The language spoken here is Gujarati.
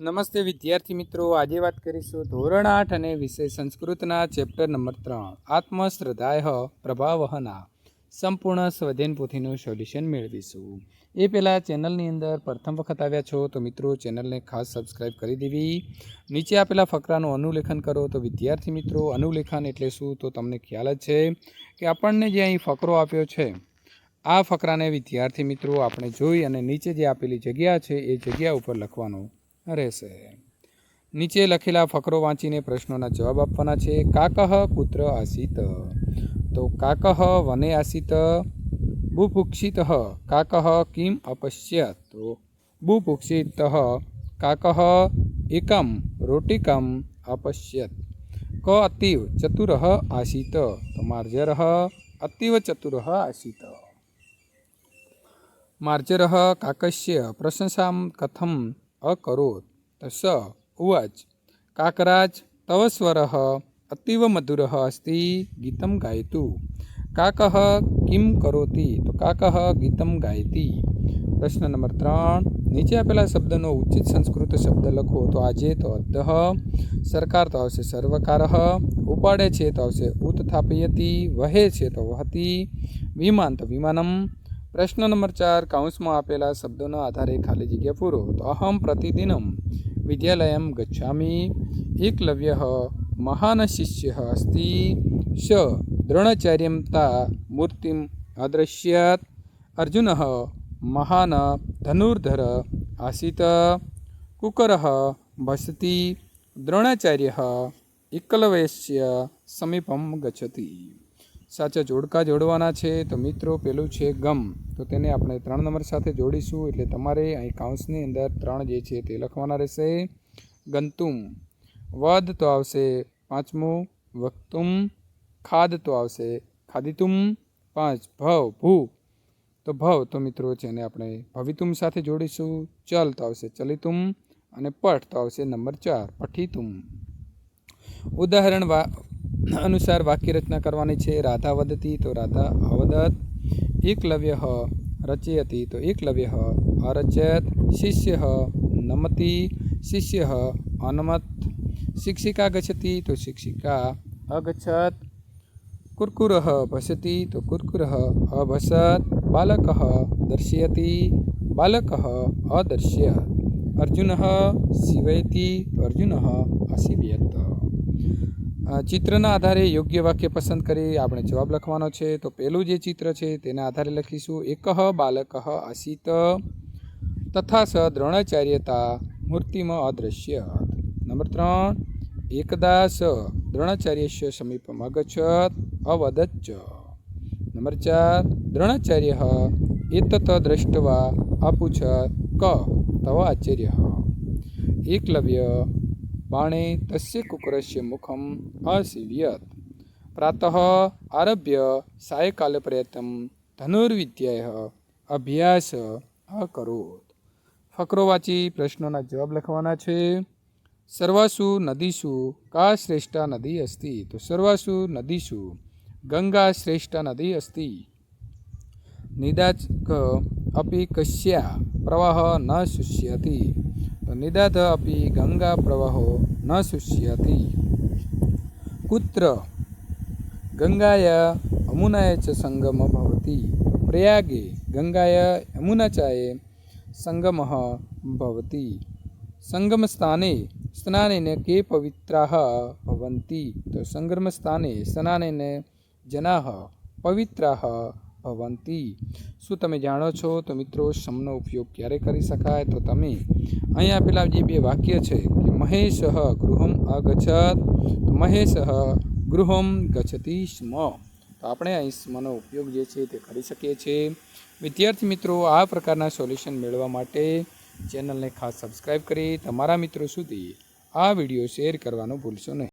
નમસ્તે વિદ્યાર્થી મિત્રો, આજે વાત કરીશું ધોરણ 8 અને વિષય સંસ્કૃતના ચેપ્ટર નંબર 3 આત્મશ્રદ્ધાય પ્રભાવહના સંપૂર્ણ સ્વધ્યન પોથીનું સોલ્યુશન મેળવીશું। એ પહેલાં ચેનલની અંદર પ્રથમ વખત આવ્યા છો તો મિત્રો ચેનલને ખાસ સબસ્ક્રાઈબ કરી દેવી। નીચે આપેલા ફકરાનું અનુલેખન કરો। તો વિદ્યાર્થી મિત્રો, અનુલેખન એટલે શું તો તમને ખ્યાલ જ છે કે આપણને જે અહીં ફકરો આપ્યો છે, આ ફકરાને વિદ્યાર્થી મિત્રો આપણે જોઈ અને નીચે જે આપેલી જગ્યા છે એ જગ્યા ઉપર લખવાનું રહેશે। નીચે લખેલા ફકરો વાંચીને પ્રશ્નોના જવાબ આપવાના છે। કાકઃ કુત્ર આસીત, તો કાકઃ વને આસીત। બુભુક્ષિતઃ કાકઃ કિમ અપશ્યત, તો બુભુક્ષિતઃ કાકઃ એકમ રોટિકમ અપશ્યત। ક અતીવ ચતુરઃ આસીત, તો માર્જરઃ અતીવ ચતુરઃ આસીત। માર્જરઃ કાકસ્ય પ્રશંસાં કથમ અકરોત, તો સ ઉવાચ કાકરાજ તવ સ્વરઃ અતીવ મધુરઃ અસ્તિ ગીતમ ગાયતુ। કાકઃ કિમ કરોતિ, તો કાકઃ ગીતમ ગાયતિ। પ્રશ્ન નંબર 3, નીચે આપેલા શબ્દનો ઉચિત સંસ્કૃત શબ્દ લખો। તો આજે તો અદ્દઃ, સરકાર તો આવશે સર્વકારઃ, ઉપાડે છે તો આવશે ઉત્થાપયતિ, વહે છે તો વહતી, વિમાન તો વિમાનમ। પ્રશ્ન નંબર 4, કૌંસમાં આપેલા શબ્દોના આધારે ખાલી જગ્યા પૂરો। તો અહમ પ્રતિદિનમ વિદ્યાલયમ ગચ્છામિ, એકલવ્યઃ મહાન શિષ્યઃ અસ્તિ, શ દ્રોણાચાર્યં તા મૂર્તિમ અદૃશ્યત, અર્જુનઃ મહાન ધનુર્ધર આસીત, કુકરઃ ભસતિ, દ્રોણાચાર્યઃ એકલવ્યસ્ય સમીપમ ગચ્છતિ। સાચા જોડકા જોડવાના છે। તો મિત્રો પેલું છે ગમ, તો તેને આપણે 3 નંબર સાથે જોડીશું, એટલે તમારે અહીં કૌંસની અંદર 3 જે છે તે લખવાના રહેશે। ગંતુમ, વદ તો આવશે 5મું, વક્તુમ, ખાદ તો આવશે ખાદિતુમ 5, ભવ ભૂ, તો ભવ તો મિત્રો છે એને આપણે ભવિતુમ સાથે જોડીશું। ચલ તો આવશે ચલિતુમ, અને પઠ તો આવશે નંબર 4 પઠિતુમ। ઉદાહરણ અનુસાર વાક્ય રચના કરવાની છે। રાધા વદતી, તો રાધા અવદત। એકલવ્યઃ રચયતિ, તો એકલવ્યઃ અરચયત। શિષ્યઃ નમતિ, શિષ્યઃ અનમત। શિક્ષિકા ગચ્છતિ, તો શિક્ષિકા અગચ્છત। કુરકુરઃ ભસતિ, તો કુરકુરઃ અભસત। બાલકઃ દર્શયતિ, બાલકઃ અદર્શ્યત। અર્જુનઃ સીવયતિ, તો અર્જુનઃ અસીવ્યત। ચિત્રના આધારે યોગ્ય વાક્ય પસંદ કરી આપણે જવાબ લખવાનો છે। તો પહેલું જે ચિત્ર છે તેના આધારે લખીશું। એકઃ બાલકઃ આસીત તથા સ દ્રોણાચાર્યતા મૂર્તિમ અદૃશ્યત। નંબર 3, એકદા સ દ્રોણાચાર્યસ્ય સમીપમ અગચ્છત અવદચ્ચ। નંબર 4, દ્રોણાચાર્યઃ એતત દૃષ્ટવા અપૃચ્છત ક તવ આચાર્યઃ। એકલવ્ય બાણે તસ્ય કુકરસ્ય મુખમ અસીવ્યત। પ્રાતઃ આરભ્ય સાયંકાલપર્યંતમ ધનુર્વિદ્યાયાઃ અભ્યાસ અકરોત। ફકરો વાંચી પ્રશ્નોના જવાબ લખવાના છે। સર્વાસુ નદીષુ કા શ્રેષ્ઠા નદી અસ્તિ, તો સર્વાસુ નદીષુ ગંગા શ્રેષ્ઠા નદી અસ્તિ। નિદાચ અપી કસ્યા પ્રવાહ ન શુષ્યતિ, તો નિદાધ અપી ગંગા પ્રવાહો ન શુષ્યતિ। કુત્ર ગંગાયા યમુનાય ચ સંગમ ભવતિ, પ્રયાગે ગંગાયા યમુનાચાયે સંગમઃ ભવતિ। સંગમ સ્થાને સ્નાનેન કે પવિત્રાઃ ભવન્તિ, તો સંગમ સ્થાને સ્નાનેન જનાઃ પવિત્રાઃ ભવન્તિ। શું તમે જાણો છો તો મિત્રો સમનો ઉપયોગ ક્યારે કરી શકાય? તો તમે અહીં આપેલા જે 2 વાક્ય છે કે મહેશઃ ગૃહમ અગચ્છત, તો મહેશઃ ગૃહમ ગચ્છતિ સ્મ, તો આપણે અહીં સ્મનો ઉપયોગ જે છે તે કરી શકીએ છીએ। વિદ્યાર્થી મિત્રો, આ પ્રકારના સોલ્યુશન મેળવવા માટે ચેનલને ખાસ સબસ્ક્રાઈબ કરી તમારા મિત્રો સુધી આ વિડીયો શેર કરવાનું ભૂલશો નહીં।